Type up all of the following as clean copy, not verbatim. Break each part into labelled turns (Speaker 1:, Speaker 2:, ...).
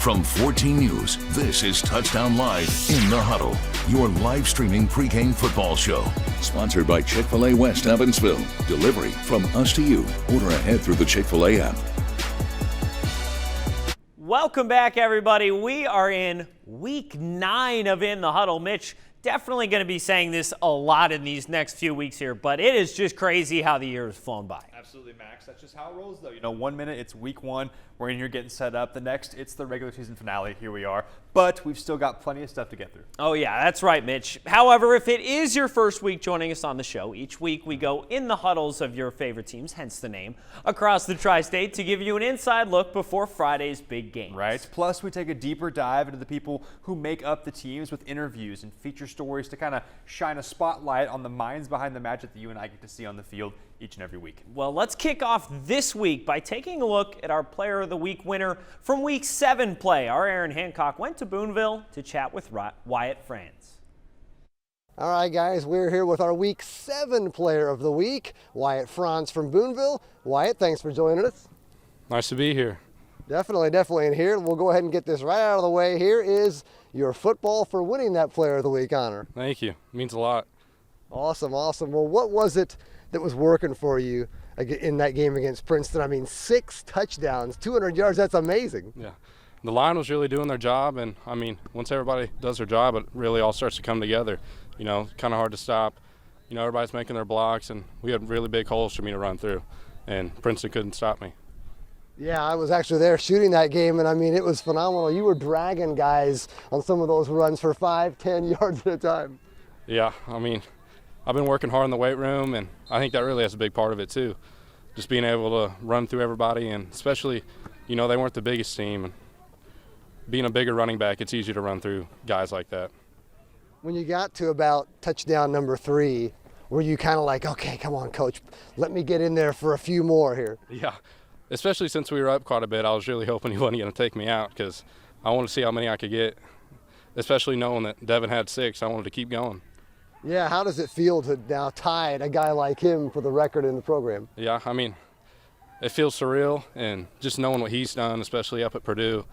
Speaker 1: From 14 News, this is Touchdown Live in the Huddle, your live streaming pregame football show. Sponsored by Chick-fil-A West Evansville. Delivery from us to you. Order ahead through the Chick-fil-A app.
Speaker 2: Welcome back, everybody. We are in week 9 of In the Huddle. Mitch, definitely going to be saying this a lot in these next few weeks here, but it is just crazy how the year has flown by.
Speaker 3: Absolutely, Max. That's just how it rolls, though. You know, 1 minute it's week 1. We're in here getting set up. The next, it's the regular season finale. Here we are. But we've still got plenty of stuff to get through.
Speaker 2: Oh, yeah, that's right, Mitch. However, if it is your first week joining us on the show, each week we go in the huddles of your favorite teams, hence the name, across the tri-state to give you an inside look before Friday's big game.
Speaker 3: Right. Plus, we take a deeper dive into the people who make up the teams with interviews and feature stories to kind of shine a spotlight on the minds behind the magic that you and I get to see on the field each and every week.
Speaker 2: Well, let's kick off this week by taking a look at our Player of the Week winner from Week 7 play. Our Aaron Hancock went to Boonville to chat with Wyatt Franz.
Speaker 4: All right, guys, we're here with our Week 7 Player of the Week, Wyatt Franz from Boonville. Wyatt, thanks for joining us.
Speaker 5: Nice to be here.
Speaker 4: Definitely. And here, we'll go ahead and get this right out of the way. Here is your football for winning that Player of the Week honor.
Speaker 5: Thank you. It means a lot.
Speaker 4: Awesome. Well, what was it that was working for you in that game against Princeton? I mean, 6 touchdowns, 200 yards, that's amazing.
Speaker 5: Yeah. The line was really doing their job, and, I mean, once everybody does their job, it really all starts to come together. You know, kind of hard to stop. You know, everybody's making their blocks, and we had really big holes for me to run through, and Princeton couldn't stop me.
Speaker 4: Yeah, I was actually there shooting that game, and I mean, it was phenomenal. You were dragging guys on some of those runs for 5-10 yards at a time.
Speaker 5: Yeah, I mean, I've been working hard in the weight room, and I think that really has a big part of it too. Just being able to run through everybody, and especially, you know, they weren't the biggest team. And being a bigger running back, it's easy to run through guys like that.
Speaker 4: When you got to about touchdown number 3, were you kind of like, okay, come on, coach, let me get in there for a few more here?
Speaker 5: Yeah, especially since we were up quite a bit, I was really hoping he wasn't going to take me out because I wanted to see how many I could get, especially knowing that Devin had 6. I wanted to keep going.
Speaker 4: Yeah, how does it feel to now tie a guy like him for the record in the program?
Speaker 5: Yeah, I mean, it feels surreal, and just knowing what he's done, especially up at Purdue,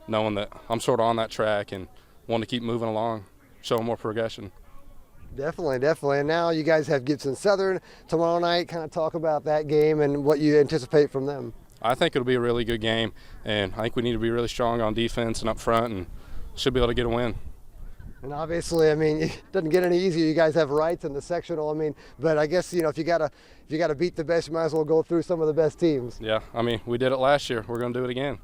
Speaker 5: knowing that I'm sort of on that track and want to keep moving along, showing more progression.
Speaker 4: Definitely. And now you guys have Gibson Southern tomorrow night. Kind of talk about that game and what you anticipate from them.
Speaker 5: I think it'll be a really good game, and I think we need to be really strong on defense and up front, and should be able to get a win.
Speaker 4: And obviously, I mean, it doesn't get any easier. You guys have rights in the sectional. I mean, but I guess, you know, if you gotta beat the best, you might as well go through some of the best teams.
Speaker 5: Yeah, I mean, we did it last year. We're going to do it again.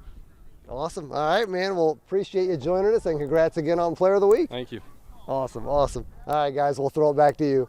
Speaker 4: Awesome. All right, man. Well, appreciate you joining us, and congrats again on Player of the Week.
Speaker 5: Thank you.
Speaker 4: Awesome. All right, guys, we'll throw it back to you.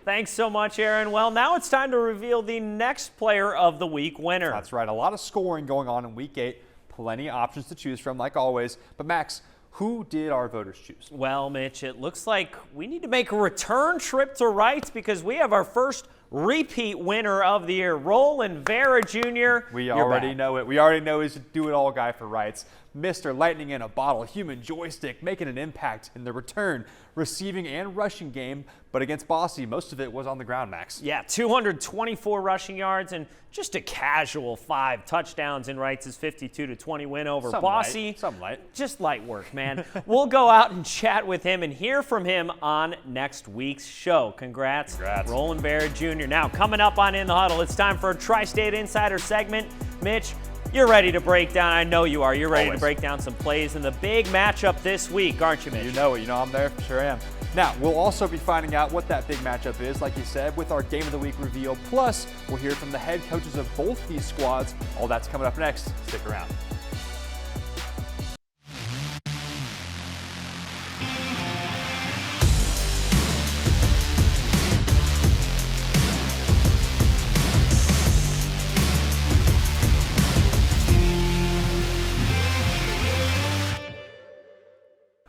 Speaker 2: Thanks so much, Aaron. Well, now it's time to reveal the next Player of the Week winner.
Speaker 3: That's right. A lot of scoring going on in week 8. Plenty of options to choose from, like always. But, Max, who did our voters choose?
Speaker 2: Well, Mitch, it looks like we need to make a return trip to Wrights because we have our first repeat winner of the year, Roland Vera Jr.
Speaker 3: We already know it. We already know he's a do-it-all guy for Wrights. Mr. Lightning in a Bottle, human joystick, making an impact in the return, receiving and rushing game. But against Bosse, most of it was on the ground, Max.
Speaker 2: Yeah, 224 rushing yards and just a casual 5 touchdowns in Wrights' 52-20 win over Bosse.
Speaker 3: Something light.
Speaker 2: Just light work, man. We'll go out and chat with him and hear from him on next week's show. Congrats. Roland Vera Jr. Now, coming up on In the Huddle, it's time for a Tri-State Insider segment. Mitch, you're ready to break down. I know you are. You're ready to break down some plays in the big matchup this week, aren't you, Mitch?
Speaker 3: You know it. You know I'm there. Sure am. Now, we'll also be finding out what that big matchup is, like you said, with our Game of the Week reveal. Plus, we'll hear from the head coaches of both these squads. All that's coming up next. Stick around.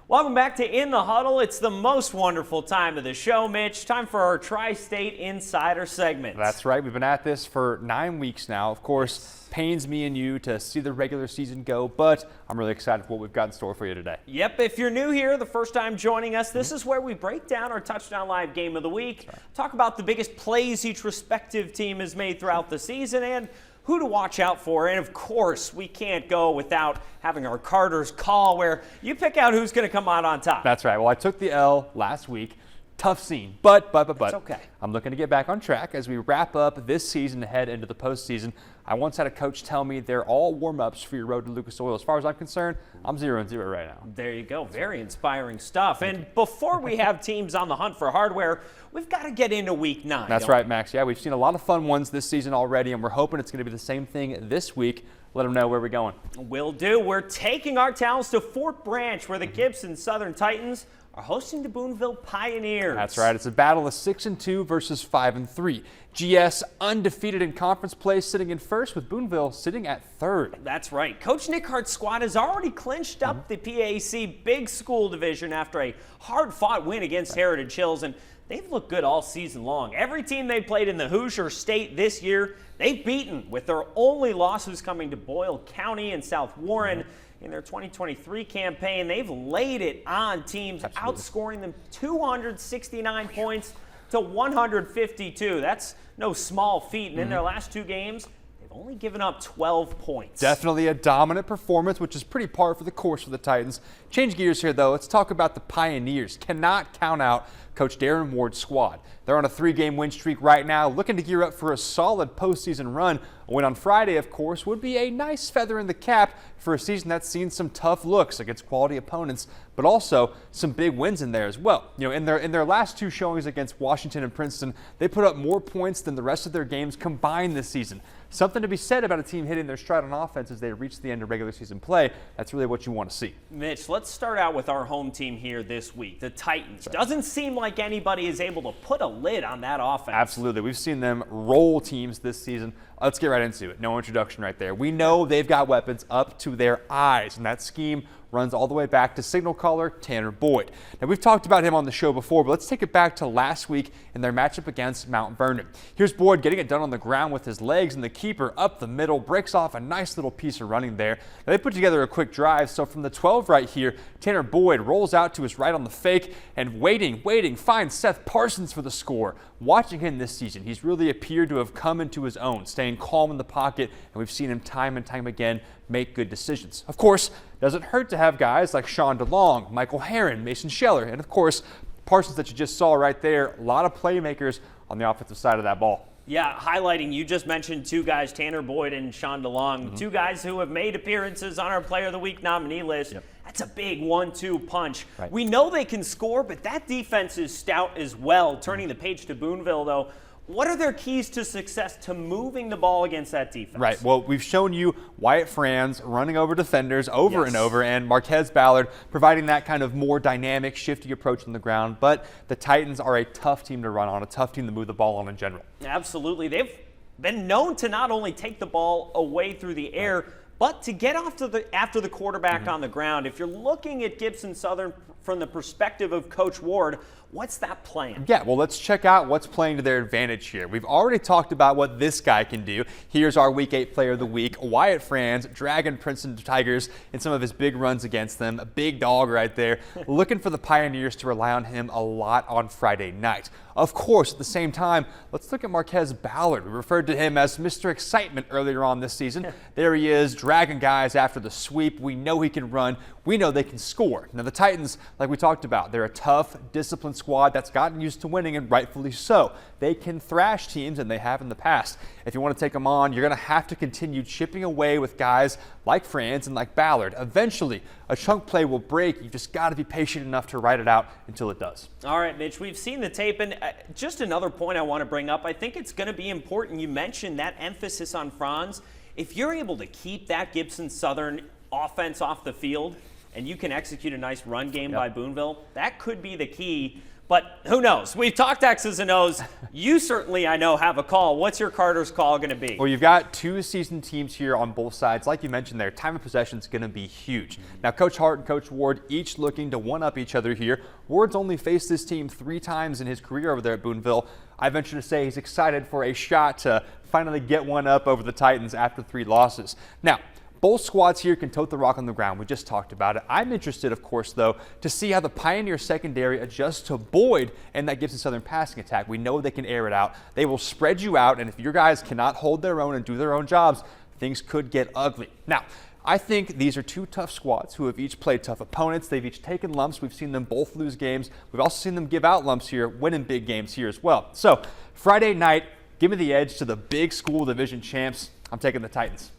Speaker 2: Welcome back to In the Huddle. It's the most wonderful time of the show, Mitch. Time for our Tri-State Insider segment.
Speaker 3: That's right. We've been at this for 9 weeks now. Of course, pains me and you to see the regular season go, but I'm really excited for what we've got in store for you today.
Speaker 2: Yep. If you're new here, the first time joining us, this is where we break down our Touchdown Live Game of the Week, talk about the biggest plays each respective team has made throughout the season, and who to watch out for. And of course, we can't go without having our Carter's Call, where you pick out who's going to come out on top.
Speaker 3: That's right. Well, I took the L last week. Tough scene, but
Speaker 2: It's okay.
Speaker 3: I'm looking to get back on track as we wrap up this season and head into the postseason. I once had a coach tell me they're all warm-ups for your road to Lucas Oil. As far as I'm concerned, I'm 0-0 right now.
Speaker 2: There you go. Very inspiring stuff. And before we have teams on the hunt for hardware, we've got to get into week 9.
Speaker 3: That's right, Max. Yeah, we've seen a lot of fun ones this season already, and we're hoping it's going to be the same thing this week. Let them know where we're going.
Speaker 2: Will do. We're taking our talents to Fort Branch, where the Gibson Southern Titans are hosting the Boonville Pioneers.
Speaker 3: That's right. It's a battle of 6-2 versus 5-3. GS undefeated in conference play, sitting in first, with Boonville sitting at third.
Speaker 2: That's right. Coach Nick Hart's squad has already clinched up the PAC Big School Division after a hard-fought win against Heritage Hills, and they've looked good all season long. Every team they played in the Hoosier State this year, they've beaten, with their only losses coming to Boyle County and South Warren. In their 2023 campaign, they've laid it on teams, outscoring them 269 points to 152. That's no small feat. And in their last 2 games, they've only given up 12 points.
Speaker 3: Definitely a dominant performance, which is pretty par for the course for the Titans. Change gears here, though. Let's talk about the Pioneers. Cannot count out Coach Darren Ward's squad. They're on a 3-game win streak right now, looking to gear up for a solid postseason run. A win on Friday, of course, would be a nice feather in the cap for a season that's seen some tough looks against quality opponents, but also some big wins in there as well. You know, in their last 2 showings against Washington and Princeton, they put up more points than the rest of their games combined this season. Something to be said about a team hitting their stride on offense as they reach the end of regular season play. That's really what you want to see.
Speaker 2: Mitch, let's start out with our home team here this week, the Titans. Doesn't seem like anybody is able to put a lid on that offense.
Speaker 3: Absolutely. We've seen them roll teams this season. Let's get right into it. No introduction right there. We know they've got weapons up to their eyes, and that scheme runs all the way back to signal caller Tanner Boyd. Now, we've talked about him on the show before, but let's take it back to last week in their matchup against Mount Vernon. Here's Boyd getting it done on the ground with his legs, and the keeper up the middle breaks off a nice little piece of running there. Now, they put together a quick drive, so from the 12 right here, Tanner Boyd rolls out to his right on the fake, and waiting, finds Seth Parsons for the score. Watching him this season, he's really appeared to have come into his own, staying calm in the pocket, and we've seen him time and time again make good decisions. Of course, doesn't hurt to have guys like Sean DeLong, Michael Herron, Mason Scheller, and of course, Parsons that you just saw right there. A lot of playmakers on the offensive side of that ball.
Speaker 2: Yeah, highlighting, you just mentioned 2 guys, Tanner Boyd and Sean DeLong, 2 guys who have made appearances on our Player of the Week nominee list.
Speaker 3: Yep.
Speaker 2: That's a big 1-2 punch.
Speaker 3: Right.
Speaker 2: We know they can score, but that defense is stout as well. Turning the page to Boonville, though, what are their keys to success to moving the ball against that defense?
Speaker 3: Right. Well, we've shown you Wyatt Franz running over defenders over and over, and Marquez Ballard providing that kind of more dynamic, shifty approach on the ground. But the Titans are a tough team to run on, a tough team to move the ball on in general.
Speaker 2: Absolutely. They've been known to not only take the ball away through the air, but to get off to after the quarterback on the ground. If you're looking at Gibson Southern from the perspective of Coach Ward, what's that plan?
Speaker 3: Yeah, well, let's check out what's playing to their advantage here. We've already talked about what this guy can do. Here's our Week 8 Player of the Week, Wyatt Franz, dragging Princeton Tigers in some of his big runs against them. A big dog right there. Looking for the Pioneers to rely on him a lot on Friday night. Of course, at the same time, let's look at Marquez Ballard. We referred to him as Mr. Excitement earlier on this season. There he is, dragging guys after the sweep. We know he can run. We know they can score. Now, the Titans, like we talked about, they're a tough, disciplined squad that's gotten used to winning, and rightfully so. They can thrash teams, and they have in the past. If you want to take them on, you're going to have to continue chipping away with guys like Franz and like Ballard. Eventually, a chunk play will break. You've just got to be patient enough to ride it out until it does.
Speaker 2: All right, Mitch, we've seen the tape, and just another point I want to bring up. I think it's going to be important. You mentioned that emphasis on Franz. If you're able to keep that Gibson Southern offense off the field, and you can execute a nice run game by Boonville, that could be the key. But who knows? We've talked X's and O's. You certainly, I know, have a call. What's your Carter's Call going to be?
Speaker 3: Well, you've got 2 seasoned teams here on both sides. Like you mentioned there, time of possession is going to be huge. Now, Coach Hart and Coach Ward each looking to one-up each other here. Ward's only faced this team 3 times in his career over there at Boonville. I venture to say he's excited for a shot to finally get one up over the Titans after 3 losses. Now, Both squads here can tote the rock on the ground. We just talked about it. I'm interested, of course, though, to see how the Pioneer secondary adjusts to Boyd and that Gibson Southern passing attack. We know they can air it out. They will spread you out, and if your guys cannot hold their own and do their own jobs, things could get ugly. Now, I think these are two tough squads who have each played tough opponents. They've each taken lumps. We've seen them both lose games. We've also seen them give out lumps here, winning big games here as well. So Friday night, give me the edge to the big school division champs. I'm taking the Titans.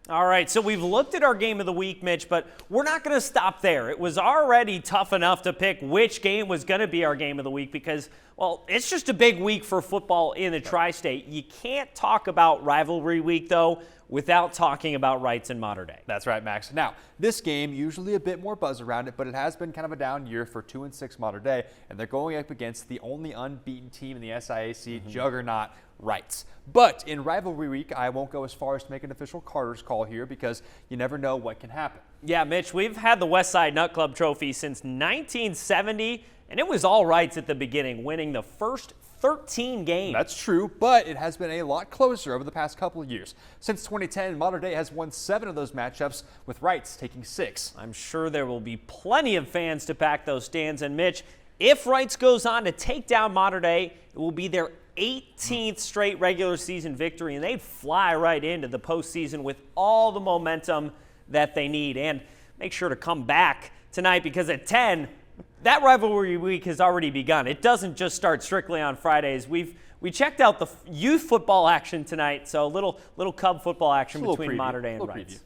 Speaker 2: All right, so we've looked at our game of the week, Mitch, but we're not going to stop there. It was already tough enough to pick which game was going to be our game of the week because, well, it's just a big week for football in the Tri-State. You can't talk about rivalry week, though, without talking about Wrights and Mater Dei.
Speaker 3: That's right, Max. Now, this game, usually a bit more buzz around it, but it has been kind of a down year for 2-6 Mater Dei, and they're going up against the only unbeaten team in the SIAC juggernaut, Wrights. But in rivalry week, I won't go as far as to make an official Carter's call here because you never know what can happen.
Speaker 2: Yeah, Mitch, we've had the Westside Nut Club Trophy since 1970, and it was all Wrights at the beginning, winning the first 13 games.
Speaker 3: That's true, but it has been a lot closer over the past couple of years. Since 2010, Mater Dei has won 7 of those matchups, with Wrights taking 6.
Speaker 2: I'm sure there will be plenty of fans to pack those stands. And Mitch, if Wrights goes on to take down Mater Dei, it will be their 18th straight regular season victory, and they'd fly right into the postseason with all the momentum that they need. And make sure to come back tonight because at 10, that rivalry week has already begun. It doesn't just start strictly on Fridays. We checked out the youth football action tonight, so a little Cub football action between Mater Dei and Wrights.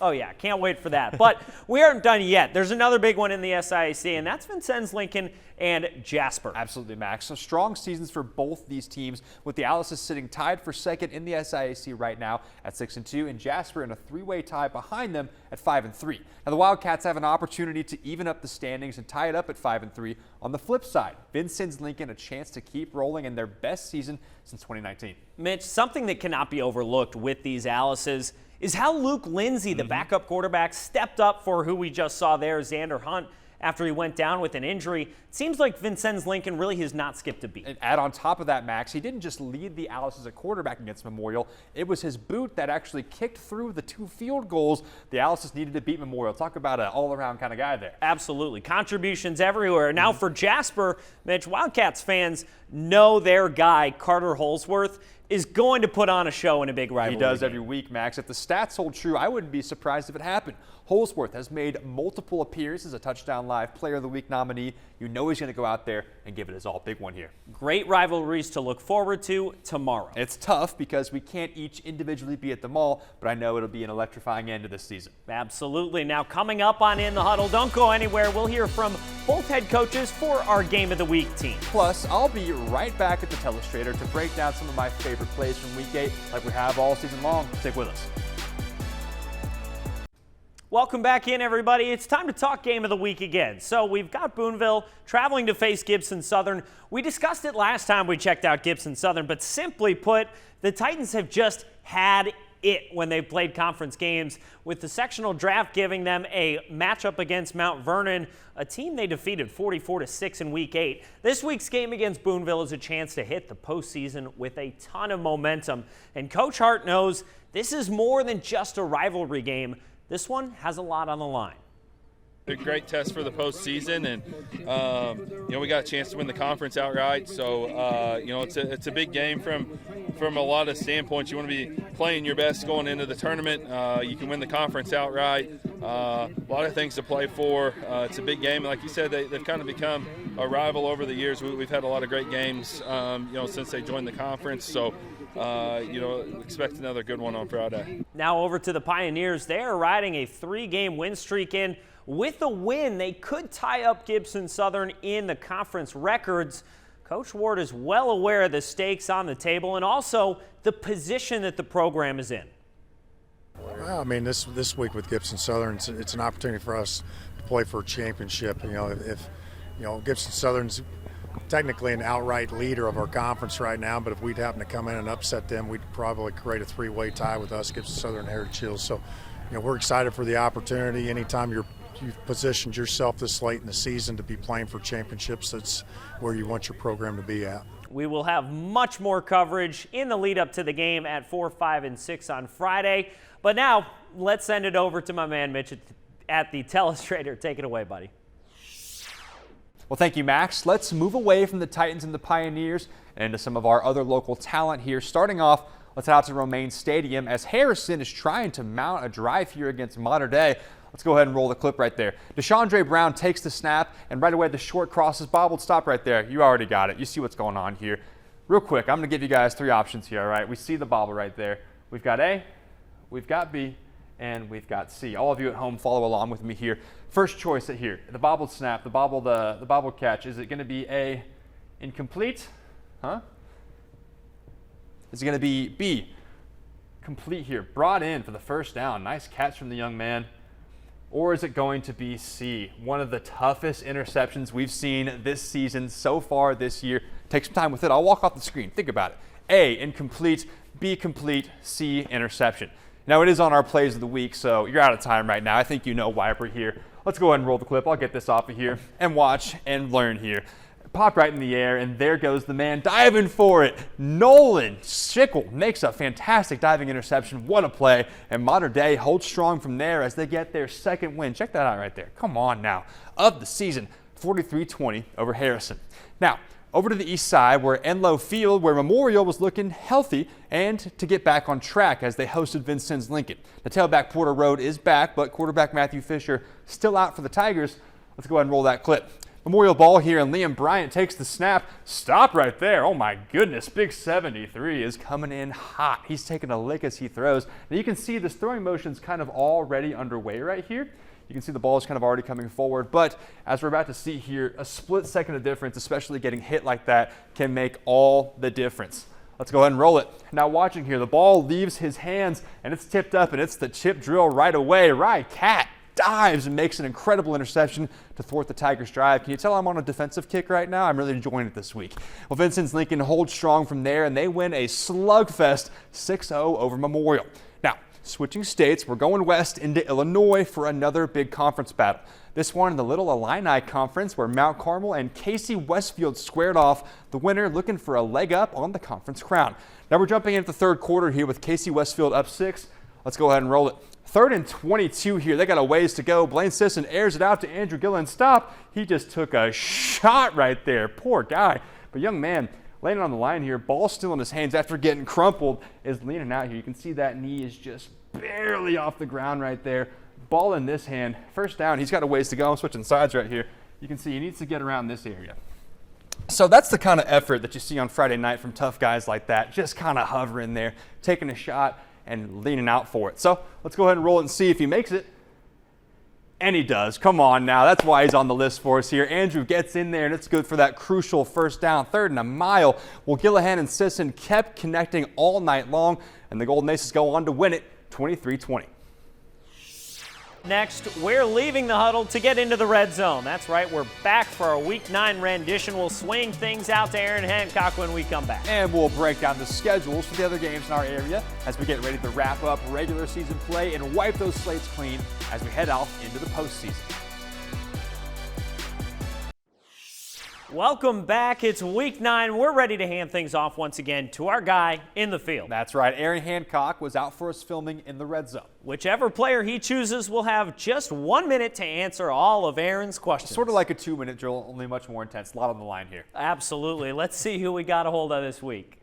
Speaker 2: Oh yeah, can't wait for that. But we aren't done yet. There's another big one in the SIAC, and that's Vincennes Lincoln and Jasper.
Speaker 3: Absolutely, Max. So strong seasons for both these teams, with the Alice's sitting tied for second in the SIAC right now at 6-2, and Jasper in a 3-way tie behind them at 5-3. Now the Wildcats have an opportunity to even up the standings and tie it up at 5-3. On the flip side, Vincennes Lincoln a chance to keep rolling in their best season since 2019.
Speaker 2: Mitch, something that cannot be overlooked with these Alices is how Luke Lindsay, the backup quarterback, stepped up for who we just saw there, Xander Hunt, after he went down with an injury. It seems like Vincennes Lincoln really has not skipped a beat.
Speaker 3: And add on top of that, Max, he didn't just lead the Alices at quarterback against Memorial. It was his boot that actually kicked through the 2 field goals the Alices needed to beat Memorial. Talk about an all-around kind of guy there.
Speaker 2: Absolutely. Contributions everywhere. Now for Jasper, Mitch, Wildcats fans know their guy, Carter Holsworth, is going to put on a show in a big rivalry.
Speaker 3: He does
Speaker 2: game.
Speaker 3: every week, Max. If the stats hold true, I wouldn't be surprised if it happened. Holsworth has made multiple appearances, a Touchdown Live Player of the Week nominee. You know he's going to go out there and give it his all. Big one here.
Speaker 2: Great rivalries to look forward to tomorrow.
Speaker 3: It's tough because we can't each individually be at the mall, but I know it'll be an electrifying end to this season.
Speaker 2: Absolutely. Now coming up on In the Huddle, don't go anywhere. We'll hear from both head coaches for our Game of the Week team.
Speaker 3: Plus, I'll be right back at the Telestrator to break down some of my favorite plays from Week 8 like we have all season long. Stick with us.
Speaker 2: Welcome back in, everybody. It's time to talk Game of the Week again. So we've got Boonville traveling to face Gibson Southern. We discussed it last time we checked out Gibson Southern, but simply put, the Titans have just had it when they played conference games, with the sectional draft giving them a matchup against Mount Vernon, a team they defeated 44-6 in Week 8. This week's game against Boonville is a chance to hit the postseason with a ton of momentum. And Coach Hart knows this is more than just a rivalry game. This one has a lot on the line.
Speaker 5: A great test for the postseason, and we got a chance to win the conference outright. So it's a big game from a lot of standpoints. You want to be playing your best going into the tournament. You can win the conference outright. A lot of things to play for. It's a big game. Like you said, they've kind of become a rival over the years. We've had a lot of great games, since they joined the conference. So. Expect another good one on Friday.
Speaker 2: Now over to the Pioneers. They are riding a 3-game win streak in. With a win, they could tie up Gibson Southern in the conference records. Coach Ward is well aware of the stakes on the table and also the position that the program is in.
Speaker 6: Well, I mean, this week with Gibson Southern, it's an opportunity for us to play for a championship. If Gibson Southern's technically an outright leader of our conference right now, but if we'd happen to come in and upset them, we'd probably create a 3-way tie with us, Gibson Southern and Heritage Hills. So, we're excited for the opportunity. Anytime you've positioned yourself this late in the season to be playing for championships, that's where you want your program to be at.
Speaker 2: We will have much more coverage in the lead up to the game at 4, 5, and 6 on Friday. But now, let's send it over to my man Mitch at the Telestrator. Take it away, buddy.
Speaker 3: Well, thank you, Max. Let's move away from the Titans and the Pioneers and into some of our other local talent here. Starting off, let's head out to Romaine Stadium as Harrison is trying to mount a drive here against Mater Dei. Let's go ahead and roll the clip right there. Deshaundre Brown takes the snap, and right away the short cross is bobbled. Stop right there. You already got it. You see what's going on here. Real quick, I'm going to give you guys 3 options here, all right? We see the bobble right there. We've got A, we've got B, and we've got C. All of you at home follow along with me here. First choice here, the bobbled snap, the bobbled catch. Is it going to be A, incomplete? Is it going to be B, complete here, brought in for the first down? Nice catch from the young man. Or is it going to be C, one of the toughest interceptions we've seen this season so far this year? Take some time with it. I'll walk off the screen. Think about it. A, incomplete. B, complete. C, interception. Now, it is on our plays of the week, so you're out of time right now. I think you know why we're here. Let's go ahead and roll the clip. I'll get this off of here and watch and learn here. Popped right in the air, and there goes the man diving for it. Nolan Schickel makes a fantastic diving interception. What a play. And Mater Dei holds strong from there as they get their second win. Check that out right there. Come on now. Of the season, 43-20 over Harrison. Now, over to the east side, where Enloe Field, where Memorial was looking healthy and to get back on track as they hosted Vincennes Lincoln. The tailback Porter Road is back, but quarterback Matthew Fisher still out for the Tigers. Let's go ahead and roll that clip. Memorial ball here, and Liam Bryant takes the snap. Stop right there. Oh my goodness, big 73 is coming in hot. He's taking a lick as he throws. Now you can see this throwing motion's kind of already underway right here. You can see the ball is kind of already coming forward, but as we're about to see here, a split second of difference, especially getting hit like that, can make all the difference. Let's go ahead and roll it. Now watching here, the ball leaves his hands, and it's tipped up, and it's the chip drill right away. Right, Cat dives and makes an incredible interception to thwart the Tigers' drive. Can you tell I'm on a defensive kick right now? I'm really enjoying it this week. Well, Vincennes Lincoln holds strong from there, and they win a slugfest 6-0 over Memorial. Now, switching states, we're going west into Illinois for another big conference battle. This one in the Little Illini Conference, where Mount Carmel and Casey Westfield squared off, the winner looking for a leg up on the conference crown. Now we're jumping into the third quarter here with Casey Westfield up 6. Let's go ahead and roll it. 3rd and 22 here. They got a ways to go. Blaine Sisson airs it out to Andrew Gillen. Stop. He just took a shot right there. Poor guy. But young man landing on the line here. Ball still in his hands after getting crumpled. Is leaning out here. You can see that knee is just barely off the ground right there. Ball in this hand. First down. He's got a ways to go. I'm switching sides right here. You can see he needs to get around this area. So that's the kind of effort that you see on Friday night from tough guys like that. Just kind of hovering there, taking a shot and leaning out for it. So let's go ahead and roll it and see if he makes it. And he does. Come on now. That's why he's on the list for us here. Andrew gets in there, and it's good for that crucial first down. 3rd and a mile. Well, Gillahan and Sisson kept connecting all night long, and the Golden Aces go on to win it 23-20.
Speaker 2: Next, we're leaving the huddle to get into the red zone. That's right, we're back for our Week 9 rendition. We'll swing things out to Aaron Hancock when we come back.
Speaker 3: And we'll break down the schedules for the other games in our area as we get ready to wrap up regular season play and wipe those slates clean as we head out into the postseason.
Speaker 2: Welcome back. It's Week 9. We're ready to hand things off once again to our guy in the field.
Speaker 3: That's right. Aaron Hancock was out for us filming in the red zone.
Speaker 2: Whichever player he chooses will have just 1 minute to answer all of Aaron's questions.
Speaker 3: Sort of like a 2-minute drill, only much more intense. A lot on the line here.
Speaker 2: Absolutely. Let's see who we got a hold of this week.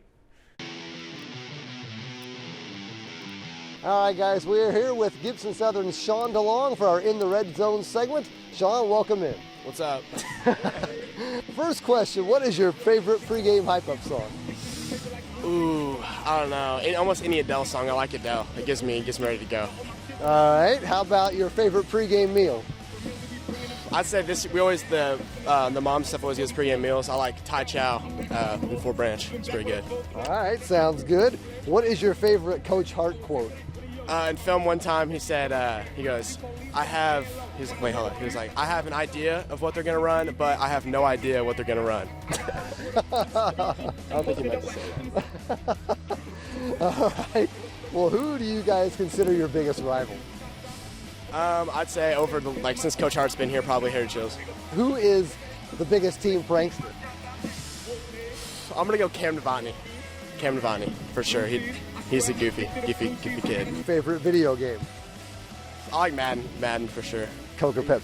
Speaker 4: All right, guys, we are here with Gibson Southern's Sean DeLong for our In the Red Zone segment. Sean, welcome in.
Speaker 7: What's up?
Speaker 4: First question, what is your favorite pregame hype-up song?
Speaker 7: Ooh, I don't know. Almost any Adele song. I like Adele. It gets me ready to go.
Speaker 4: All right, how about your favorite pregame meal?
Speaker 7: I'd say the mom stuff always gives pregame meals. I like Thai chow in Fort Branch. It's pretty good.
Speaker 4: All right, sounds good. What is your favorite Coach Hart quote?
Speaker 7: In film one time, he said, he goes, I have an idea of what they're going to run, but I have no idea what they're going to run. I don't think he meant to say that.
Speaker 4: All right. Well, who do you guys consider your biggest rival?
Speaker 7: I'd say since Coach Hart's been here, probably Heritage Hills.
Speaker 4: Who is the biggest team prankster?
Speaker 7: I'm going to go Cam Devotney. Cam Devotney, for sure. He's a goofy kid.
Speaker 4: Favorite video game?
Speaker 7: I like Madden for sure.
Speaker 4: Coke or Pepsi?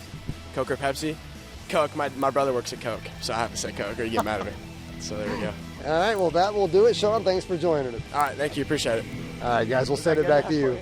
Speaker 7: Coke or Pepsi? Coke. My brother works at Coke, so I have to say Coke or you get mad at me. So there we go.
Speaker 4: All right, well, that will do it. Sean, thanks for joining us.
Speaker 7: All right, thank you. Appreciate it.
Speaker 4: All right, guys, we'll send it back to you.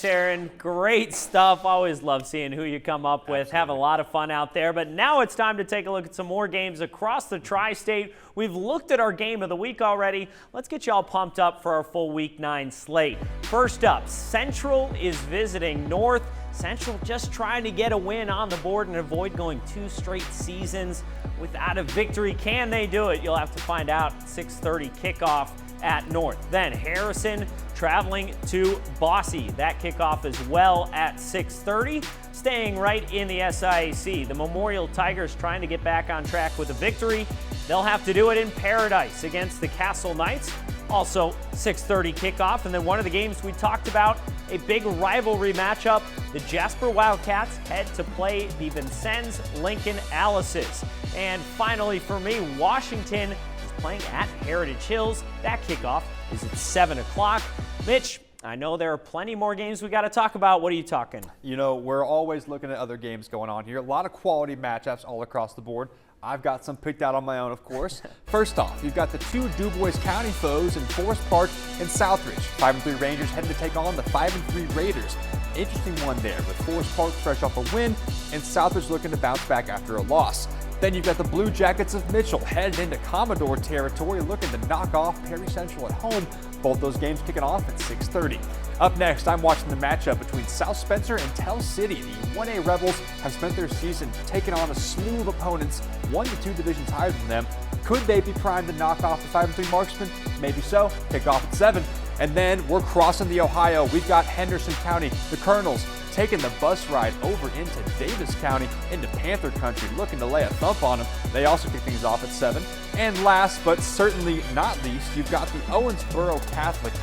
Speaker 2: Aaron, great stuff. Always love seeing who you come up with. Have a lot of fun out there. But now it's time to take a look at some more games across the tri-state. We've looked at our game of the week already. Let's get you all pumped up for our full Week 9 slate. First up, Central is visiting North. Central just trying to get a win on the board and avoid going 2 straight seasons without a victory. Can they do it? You'll have to find out. 6:30 kickoff at North. Then Harrison traveling to Boise. That kickoff as well at 6:30. Staying right in the SIAC. The Memorial Tigers trying to get back on track with a victory. They'll have to do it in Paradise against the Castle Knights. Also 6:30 kickoff. And then one of the games we talked about, a big rivalry matchup. The Jasper Wildcats head to play the Vincennes Lincoln Alices. And finally for me, Washington playing at Heritage Hills. That kickoff is at 7 o'clock. Mitch, I know there are plenty more games we got to talk about. What are you talking?
Speaker 3: You know, we're always looking at other games going on here. A lot of quality matchups all across the board. I've got some picked out on my own, of course. First off, you've got the 2 DuBois County foes in Forest Park and Southridge. 5-3 Rangers heading to take on the 5-3 Raiders. Interesting one there, with Forest Park fresh off a win and Southridge looking to bounce back after a loss. Then you've got the Blue Jackets of Mitchell headed into Commodore territory looking to knock off Perry Central at home. Both those games kicking off at 6:30. Up next, I'm watching the matchup between South Spencer and Tell City. The 1A Rebels have spent their season taking on a slew of opponents, 1 to 2 divisions higher than them. Could they be primed to knock off the 5-3 Marksmen? Maybe so. Kick off at 7. And then we're crossing the Ohio. We've got Henderson County, the Colonels, taking the bus ride over into Davis County, into Panther Country, looking to lay a thump on them. They also kick things off at 7. And last but certainly not least, you've got the Owensboro Catholic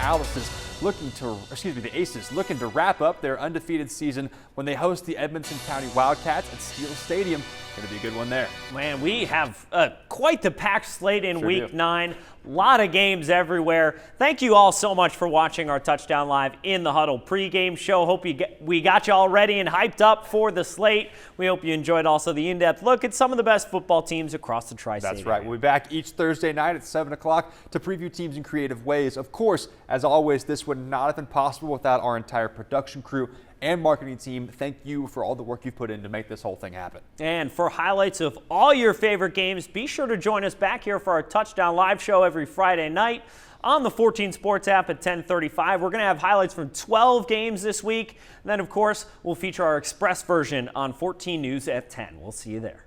Speaker 3: the Aces looking to wrap up their undefeated season when they host the Edmonson County Wildcats at Steele Stadium. Going to be a good one there.
Speaker 2: Man, we have quite the packed slate in
Speaker 3: Sure
Speaker 2: Week
Speaker 3: do.
Speaker 2: 9. A lot of games everywhere. Thank you all so much for watching our Touchdown Live in the Huddle pregame show. Hope we got you all ready and hyped up for the slate. We hope you enjoyed also the in-depth look at some of the best football teams across the tri-state
Speaker 3: That's right.
Speaker 2: area.
Speaker 3: We'll be back each Thursday night at 7 o'clock to preview teams in creative ways. Of course, as always, this would not have been possible without our entire production crew and marketing team. Thank you for all the work you've put in to make this whole thing happen.
Speaker 2: And for highlights of all your favorite games, be sure to join us back here for our Touchdown Live show every Friday night on the 14 Sports app at 10:35. We're going to have highlights from 12 games this week. And then, of course, we'll feature our express version on 14 News at 10. We'll see you there.